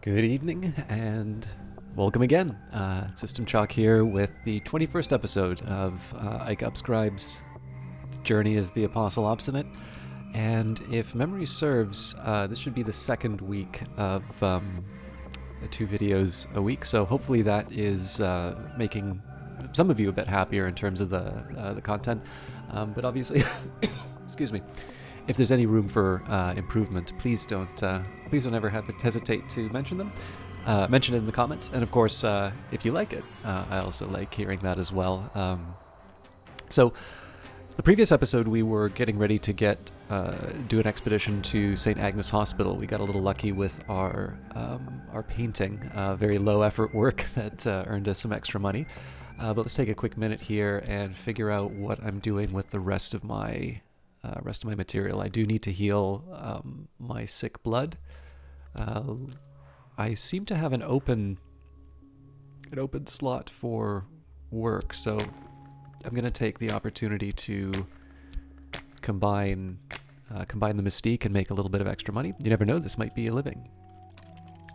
Good evening and welcome again. System Chalk here with the 21st episode of Ike Upscribe's journey as the Apostle Obsonate. And if memory serves, this should be the second week of 2 videos a week. So hopefully that is making some of you a bit happier in terms of the content. But obviously, excuse me. If there's any room for improvement, please don't ever hesitate to mention them. Mention it in the comments, and of course, if you like it, I also like hearing that as well. So, the previous episode, we were getting ready to do an expedition to St. Agnes Hospital. We got a little lucky with our painting, very low effort work that earned us some extra money. But let's take a quick minute here and figure out what I'm doing with the rest of my material. I do need to heal my sick blood. I seem to have an open slot for work, so I'm going to take the opportunity to combine the mystique and make a little bit of extra money. You never know, this might be a living.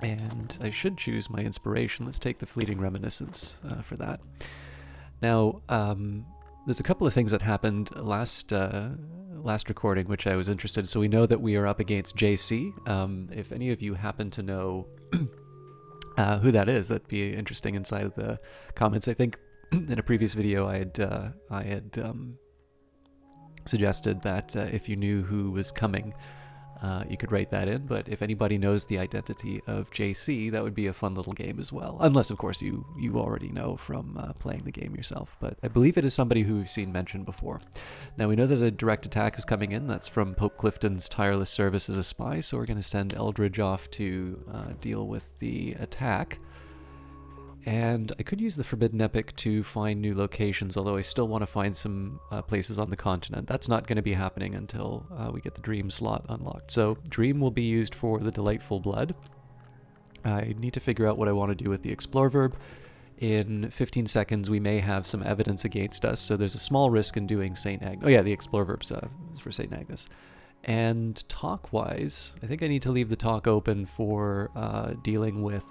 And I should choose my inspiration. Let's take the fleeting reminiscence for that. Now, there's a couple of things that happened last recording which I was interested in. So we know that we are up against JC. If any of you happen to know who that is, that'd be interesting inside of the comments. I think in a previous video I had suggested that if you knew who was coming, you could write that in, but if anybody knows the identity of JC, that would be a fun little game as well. Unless, of course, you already know from playing the game yourself. But I believe it is somebody who we've seen mentioned before. Now, we know that a direct attack is coming in. That's from Pope Clifton's tireless service as a spy, so we're going to send Eldridge off to deal with the attack. And I could use the Forbidden Epic to find new locations, although I still want to find some places on the continent. That's not going to be happening until we get the Dream slot unlocked. So Dream will be used for the Delightful Blood. I need to figure out what I want to do with the Explore verb. In 15 seconds, we may have some evidence against us, so there's a small risk in doing St. Agnes. Oh yeah, the Explore verb's is for St. Agnes. And talk-wise, I think I need to leave the talk open for dealing with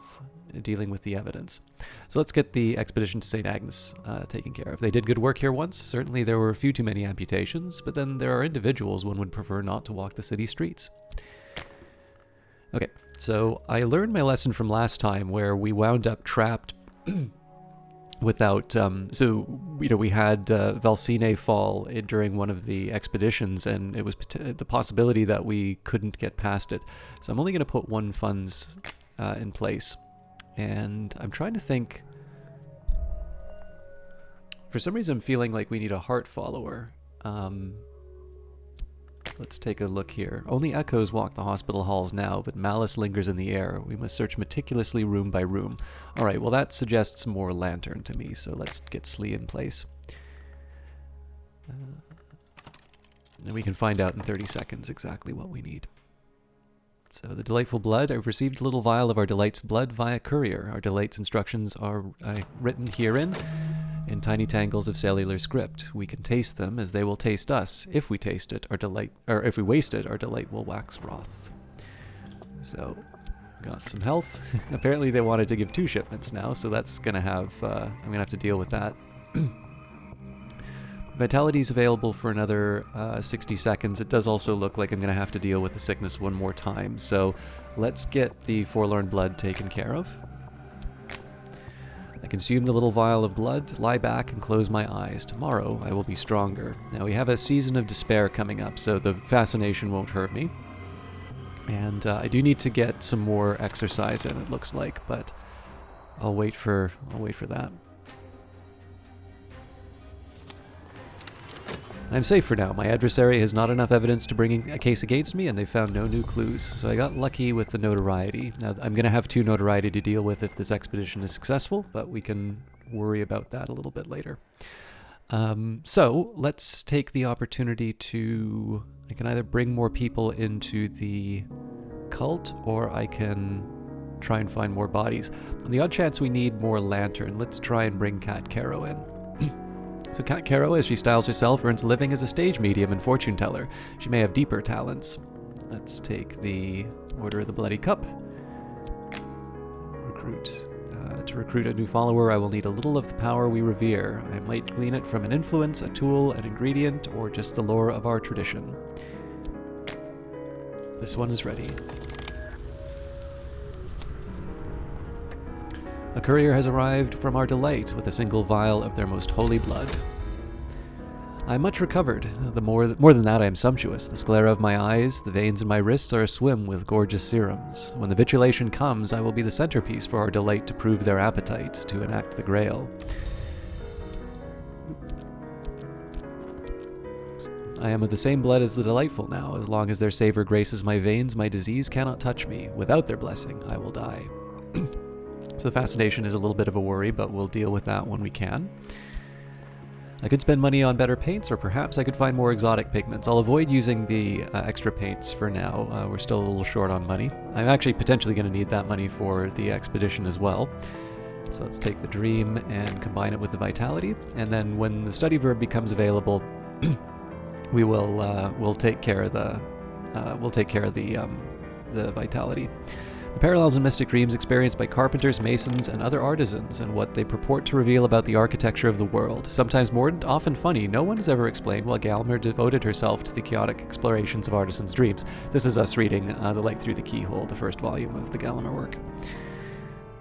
the evidence. So let's get the expedition to St. Agnes taken care of. They did good work here once. Certainly there were a few too many amputations, but then there are individuals one would prefer not to walk the city streets. Okay, so I learned my lesson from last time where we wound up trapped without... we had Valsine fall during one of the expeditions, and it was the possibility that we couldn't get past it. So I'm only going to put one funds in place. And I'm trying to think... For some reason I'm feeling like we need a heart follower. Let's take a look here. Only echoes walk the hospital halls now, but malice lingers in the air. We must search meticulously room by room. Alright, well that suggests more lantern to me, so let's get Slee in place. And we can find out in 30 seconds exactly what we need. So the Delightful Blood, I've received a little vial of our Delight's blood via courier. Our Delight's instructions are written herein in tiny tangles of cellular script. We can taste them as they will taste us. If we taste it, if we waste it, our delight will wax wroth. So, got some health. Apparently they wanted to give 2 shipments now, so that's gonna have, I'm gonna have to deal with that. Vitality is available for another 60 seconds. It does also look like I'm going to have to deal with the sickness one more time. So let's get the Forlorn Blood taken care of. I consume the little vial of blood, lie back, and close my eyes. Tomorrow I will be stronger. Now we have a season of despair coming up, so the fascination won't hurt me. And I do need to get some more exercise in, it looks like, but I'll wait for that. I'm safe for now. My adversary has not enough evidence to bring a case against me, and they've found no new clues. So I got lucky with the notoriety. Now, I'm going to have 2 notoriety to deal with if this expedition is successful, but we can worry about that a little bit later. So let's take the opportunity to... I can either bring more people into the cult, or I can try and find more bodies. On the odd chance we need more lantern, let's try and bring Cat Caro in. So Cat Caro, as she styles herself, earns a living as a stage medium and fortune teller. She may have deeper talents. Let's take the Order of the Bloody Cup. recruit. To recruit a new follower, I will need a little of the power we revere. I might glean it from an influence, a tool, an ingredient, or just the lore of our tradition. This one is ready. A courier has arrived from our delight with a single vial of their most holy blood. I am much recovered. More than that, I am sumptuous. The sclera of my eyes, the veins in my wrists are aswim with gorgeous serums. When the vitulation comes, I will be the centerpiece for our delight to prove their appetite, to enact the grail. I am of the same blood as the delightful now. As long as their savor graces my veins, my disease cannot touch me. Without their blessing, I will die. So the fascination is a little bit of a worry, but we'll deal with that when we can. I could spend money on better paints, or perhaps I could find more exotic pigments. I'll avoid using the extra paints for now. We're still a little short on money. I'm actually potentially going to need that money for the expedition as well. So let's take the dream and combine it with the vitality, and then when the study verb becomes available, we'll take care of the vitality. The parallels in mystic dreams experienced by carpenters, masons, and other artisans, and what they purport to reveal about the architecture of the world. Sometimes mordant, often funny, no one has ever explained why Galmer devoted herself to the chaotic explorations of artisans' dreams. This is us reading The Light Through the Keyhole, the first volume of the Galmer work.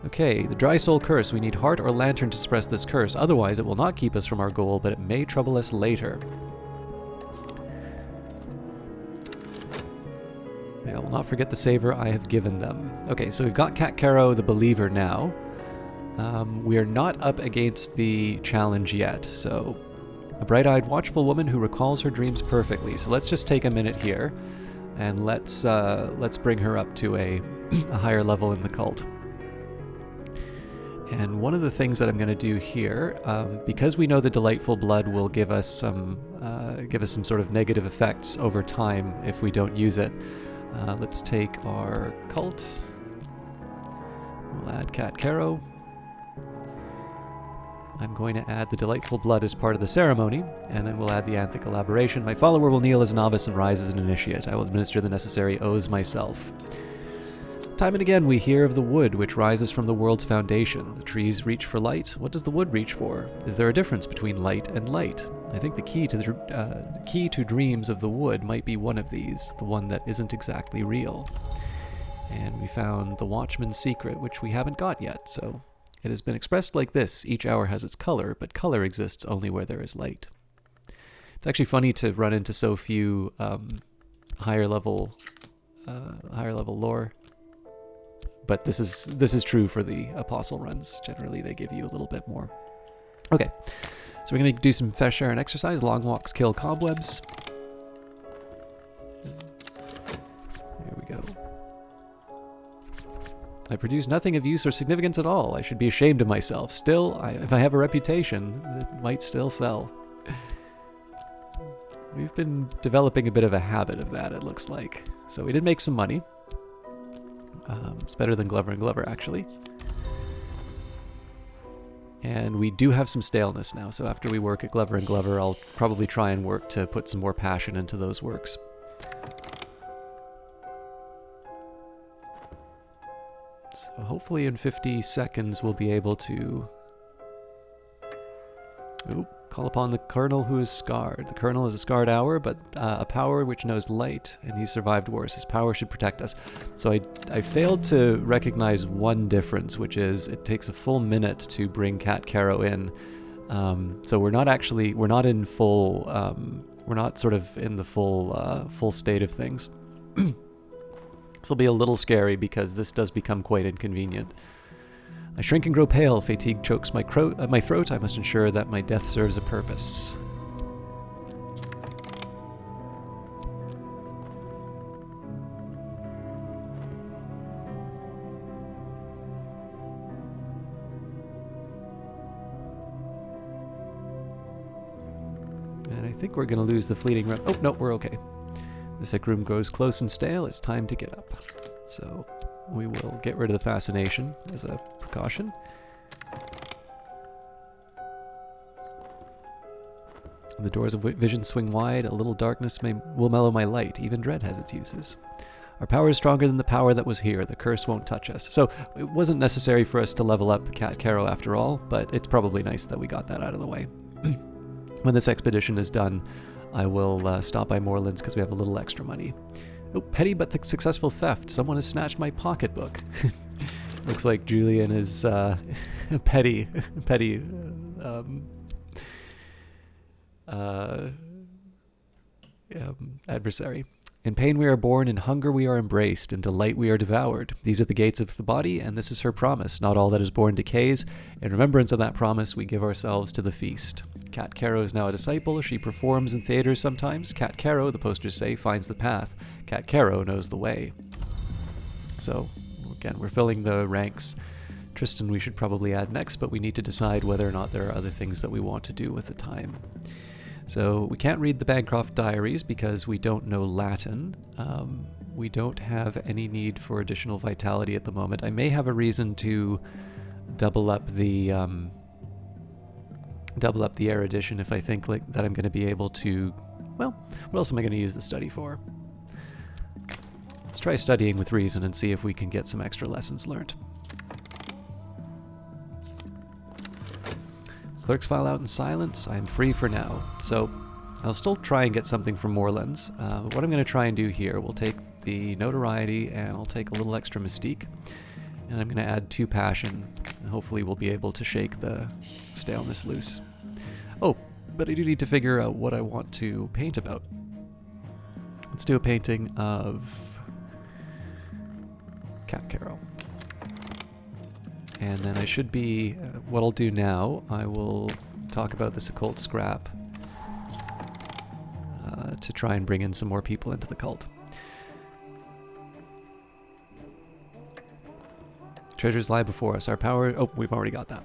Okay, the dry soul curse. We need heart or lantern to suppress this curse, otherwise it will not keep us from our goal, but it may trouble us later. I will not forget the savor I have given them. Okay, so we've got Cat Caro, the believer now. We are not up against the challenge yet, so a bright-eyed, watchful woman who recalls her dreams perfectly. So let's just take a minute here, and let's bring her up to a higher level in the cult. And one of the things that I'm going to do here, because we know the delightful blood will give us some sort of negative effects over time if we don't use it. Let's take our cult. We'll add Cat Caro. I'm going to add the delightful blood as part of the ceremony, and then we'll add the anthic elaboration. My follower will kneel as a novice and rise as an initiate. I will administer the necessary oaths myself. Time and again we hear of the wood which rises from the world's foundation. The trees reach for light. What does the wood reach for? Is there a difference between light and light? I think the key to dreams of the wood might be one of these, the one that isn't exactly real. And we found the Watchman's secret, which we haven't got yet, so it has been expressed like this: each hour has its color, but color exists only where there is light. It's actually funny to run into so few higher level lore, but this is true for the Apostle runs. Generally, they give you a little bit more. Okay. So we're going to do some fresh air and exercise. Long walks kill cobwebs. Here we go. I produce nothing of use or significance at all. I should be ashamed of myself. Still, if I have a reputation, it might still sell. We've been developing a bit of a habit of that, it looks like. So we did make some money. It's better than Glover and Glover, actually. And we do have some staleness now, so after we work at Glover and Glover, I'll probably try and work to put some more passion into those works. So hopefully in 50 seconds we'll be able to call upon the Colonel who is scarred. The Colonel is a scarred hour, but a power which knows light, and he survived wars. His power should protect us. So I failed to recognize one difference, which is it takes a full minute to bring Cat Caro in. So we're not in full, we're not sort of in the full state of things. This will be a little scary because this does become quite inconvenient. I shrink and grow pale. Fatigue chokes my throat. I must ensure that my death serves a purpose. And I think we're going to lose the fleeting run. Oh, no, we're okay. The sick room grows close and stale. It's time to get up. So we will get rid of the fascination as a precaution. The doors of vision swing wide. A little darkness will mellow my light. Even dread has its uses. Our power is stronger than the power that was here. The curse won't touch us. So it wasn't necessary for us to level up Cat Caro after all, but it's probably nice that we got that out of the way. When this expedition is done, I will stop by Moorlands because we have a little extra money. Oh, petty but successful theft. Someone has snatched my pocketbook. Looks like Julian is petty adversary. In pain we are born, in hunger we are embraced, in delight we are devoured. These are the gates of the body, and this is her promise. Not all that is born decays. In remembrance of that promise, we give ourselves to the feast. Cat Caro is now a disciple. She performs in theaters sometimes. Cat Caro, the posters say, finds the path. Cat Caro knows the way. So, again, we're filling the ranks. Tristan we should probably add next, but we need to decide whether or not there are other things that we want to do with the time. So we can't read the Bancroft diaries because we don't know Latin. We don't have any need for additional vitality at the moment. I may have a reason to double up the erudition if I think that I'm going to be able to. Well, what else am I going to use the study for? Let's try studying with reason and see if we can get some extra lessons learned. Clerk's file out in silence. I am free for now. So I'll still try and get something from Moorlands. What I'm going to try and do here, we'll take the notoriety and I'll take a little extra mystique. And I'm going to add 2 passion. And hopefully we'll be able to shake the staleness loose. Oh, but I do need to figure out what I want to paint about. Let's do a painting of Cat Caro. And then I should be, what I'll do now, I will talk about this occult scrap to try and bring in some more people into the cult. Treasures lie before us. Our power, oh, we've already got that.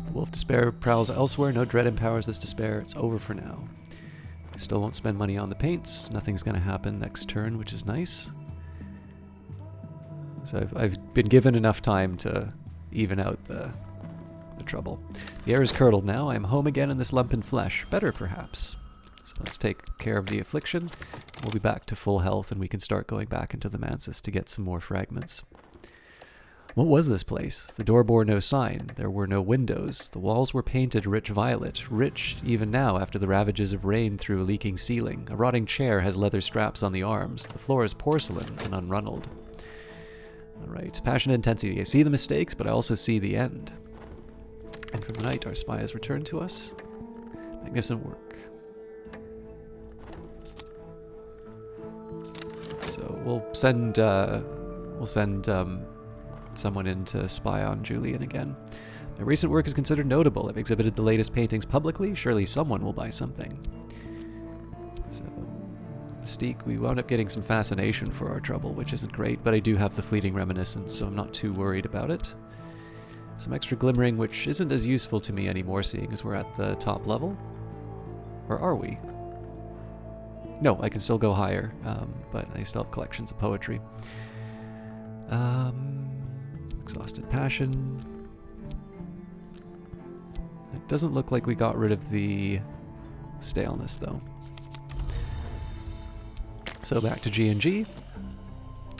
The wolf despair prowls elsewhere. No dread empowers this despair. It's over for now. I still won't spend money on the paints. Nothing's going to happen next turn, which is nice. So I've been given enough time to even out the trouble. The air is curdled now. I am home again in this lump in flesh. Better, perhaps. So let's take care of the affliction. We'll be back to full health, and we can start going back into the mansis to get some more fragments. What was this place? The door bore no sign. There were no windows. The walls were painted rich violet, rich even now after the ravages of rain through a leaking ceiling. A rotting chair has leather straps on the arms. The floor is porcelain and unrunneled. Alright, passion and intensity. I see the mistakes, but I also see the end. And from the night, our spy has returned to us. Magnificent work. So we'll send someone in to spy on Julian again. Their recent work is considered notable. I've exhibited the latest paintings publicly. Surely someone will buy something. So, Mystique, we wound up getting some fascination for our trouble, which isn't great, but I do have the fleeting reminiscence, so I'm not too worried about it. Some extra glimmering, which isn't as useful to me anymore, seeing as we're at the top level. Or are we? No, I can still go higher, but I still have collections of poetry. Exhausted passion. It doesn't look like we got rid of the staleness, though. So back to G&G.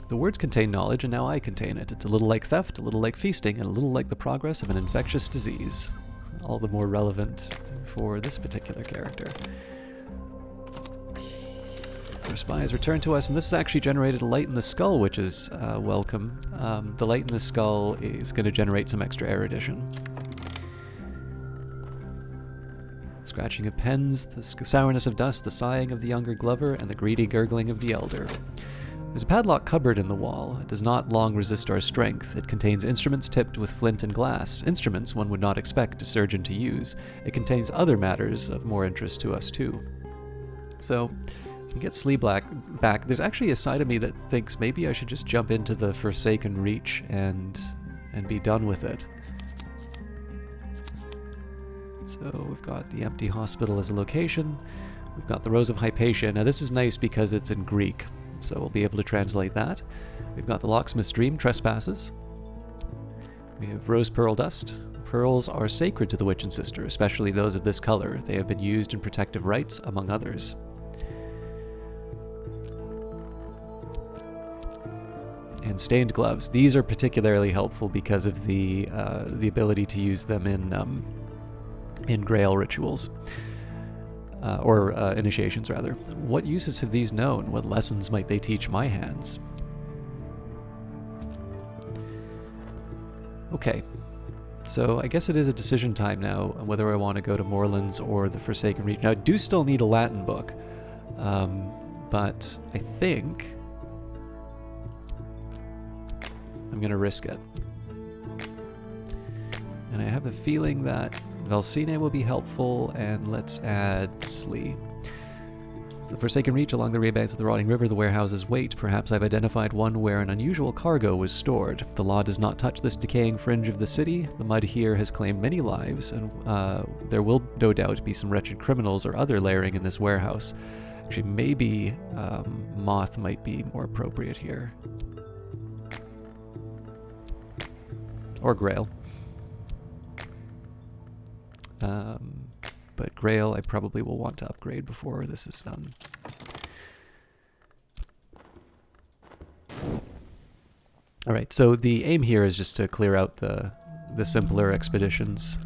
The words contain knowledge, and now I contain it. It's a little like theft, a little like feasting, and a little like the progress of an infectious disease. All the more relevant for this particular character. Our spy has returned to us, and this has actually generated a light in the skull, which is welcome. The light in the skull is going to generate some extra erudition. Scratching of pens, the sourness of dust, the sighing of the younger Glover, and the greedy gurgling of the elder. There's a padlock cupboard in the wall. It does not long resist our strength. It contains instruments tipped with flint and glass. Instruments one would not expect a surgeon to use. It contains other matters of more interest to us, too. So, we get Sleeblack back. There's actually a side of me that thinks maybe I should just jump into the Forsaken Reach and be done with it. So we've got the empty hospital as a location. We've got the Rose of Hypatia. Now this is nice because it's in Greek, so we'll be able to translate that. We've got the Locksmith's Dream, Trespasses. We have Rose Pearl Dust, Pearls are sacred to the witch and sister, especially those of this color. They have been used in protective rites, among others. And stained gloves. These are particularly helpful because of the ability to use them in Grail rituals. Or initiations, rather. What uses have these known? What lessons might they teach my hands? Okay. So I guess it is a decision time now, whether I want to go to Moorlands or the Forsaken Reach. Now, I do still need a Latin book. But I think I'm going to risk it. And I have a feeling that Valsine will be helpful, and let's add Slee. It's the Forsaken Reach along the rear banks of the Rotting River. The warehouses wait. Perhaps I've identified one where an unusual cargo was stored. The law does not touch this decaying fringe of the city. The mud here has claimed many lives, and there will no doubt be some wretched criminals or other layering in this warehouse. Actually, maybe Moth might be more appropriate here. Or Grail. But Grail I probably will want to upgrade before this is done. Alright, so the aim here is just to clear out the simpler expeditions.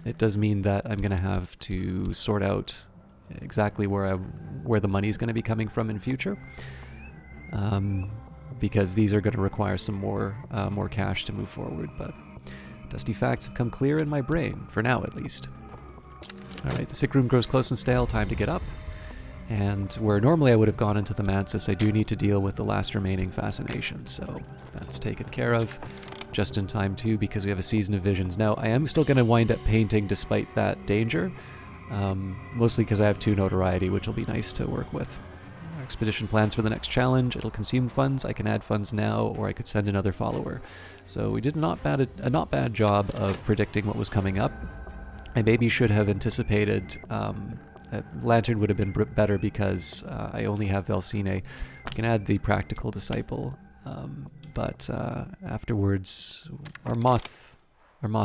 It does mean that I'm going to have to sort out exactly where the money's going to be coming from in future. Because these are going to require some more cash to move forward, but dusty facts have come clear in my brain, for now at least. Alright, the sick room grows close and stale, time to get up. And where normally I would have gone into the Mantis, I do need to deal with the last remaining fascination, so that's taken care of. Just in time too, because we have a Season of Visions. Now, I am still going to wind up painting despite that danger, mostly because I have 2 notoriety, which will be nice to work with. Expedition plans for the next challenge. It'll consume funds. I can add funds now, or I could send another follower. So we did a not bad job of predicting what was coming up. I maybe should have anticipated Lantern would have been better because I only have Valsine. I can add the Practical Disciple, but afterwards our moth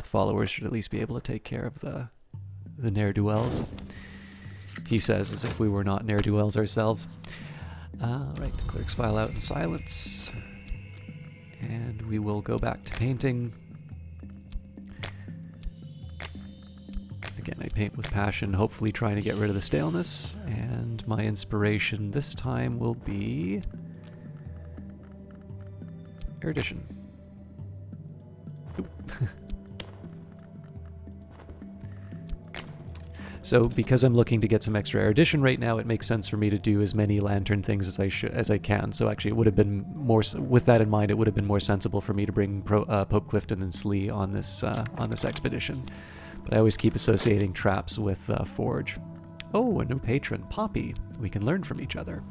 followers should at least be able to take care of the ne'er-do-wells. He says as if we were not ne'er-do-wells ourselves. Right, the clerks file out in silence. And we will go back to painting. Again, I paint with passion, hopefully trying to get rid of the staleness. And my inspiration this time will be erudition. So because I'm looking to get some extra erudition right now, it makes sense for me to do as many lantern things as I can. So actually it would have been more, with that in mind, it would have been more sensible for me to bring Pope Clifton and Slee on this expedition. But I always keep associating traps with Forge. Oh, a new patron, Poppy. We can learn from each other.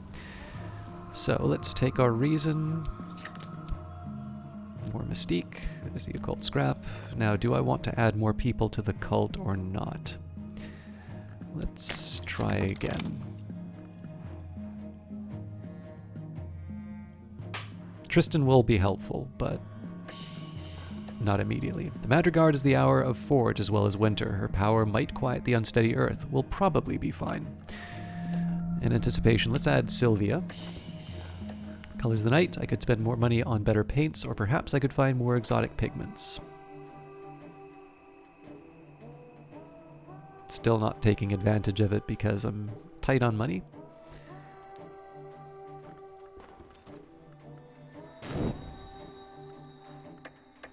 So let's take our reason. More mystique. There's the occult scrap. Now, do I want to add more people to the cult or not? Let's try again. Tristan will be helpful, but not immediately. The Madrigard is the hour of Forge as well as winter. Her power might quiet the unsteady earth. We'll probably be fine. In anticipation, let's add Sylvia. Colors of the night. I could spend more money on better paints, or perhaps I could find more exotic pigments. Still not taking advantage of it because I'm tight on money.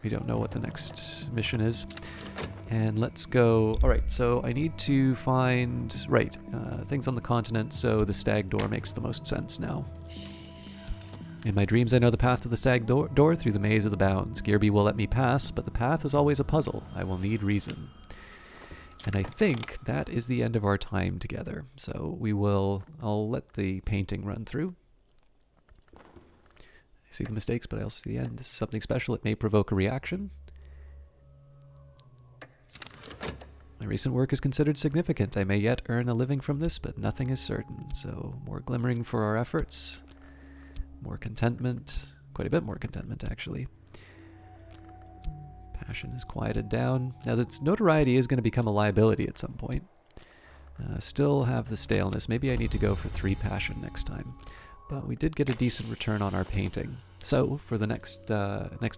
We don't know what the next mission is. And let's go... Alright, so I need to find... Right, things on the continent, so the Stag Door makes the most sense now. In my dreams I know the path to the Stag Door through the maze of the bounds. Gearby will let me pass, but the path is always a puzzle. I will need reason. And I think that is the end of our time together. So I'll let the painting run through. I see the mistakes, but I also see the end. This is something special. It may provoke a reaction. My recent work is considered significant. I may yet earn a living from this, but nothing is certain. So more glimmering for our efforts. More contentment. Quite a bit more contentment, actually. Passion is quieted down. Now, that notoriety is going to become a liability at some point. Still have the staleness. Maybe I need to go for 3 passion next time. But we did get a decent return on our painting. So, for the next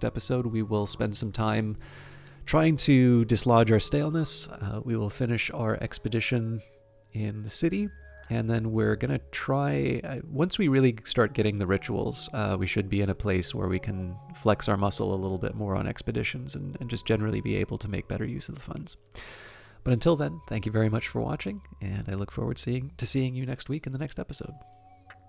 episode, we will spend some time trying to dislodge our staleness. We will finish our expedition in the city, and then we're going to try... once we really start getting the rituals, we should be in a place where we can flex our muscle a little bit more on expeditions and just generally be able to make better use of the funds. But until then, thank you very much for watching, and I look forward to seeing you next week in the next episode.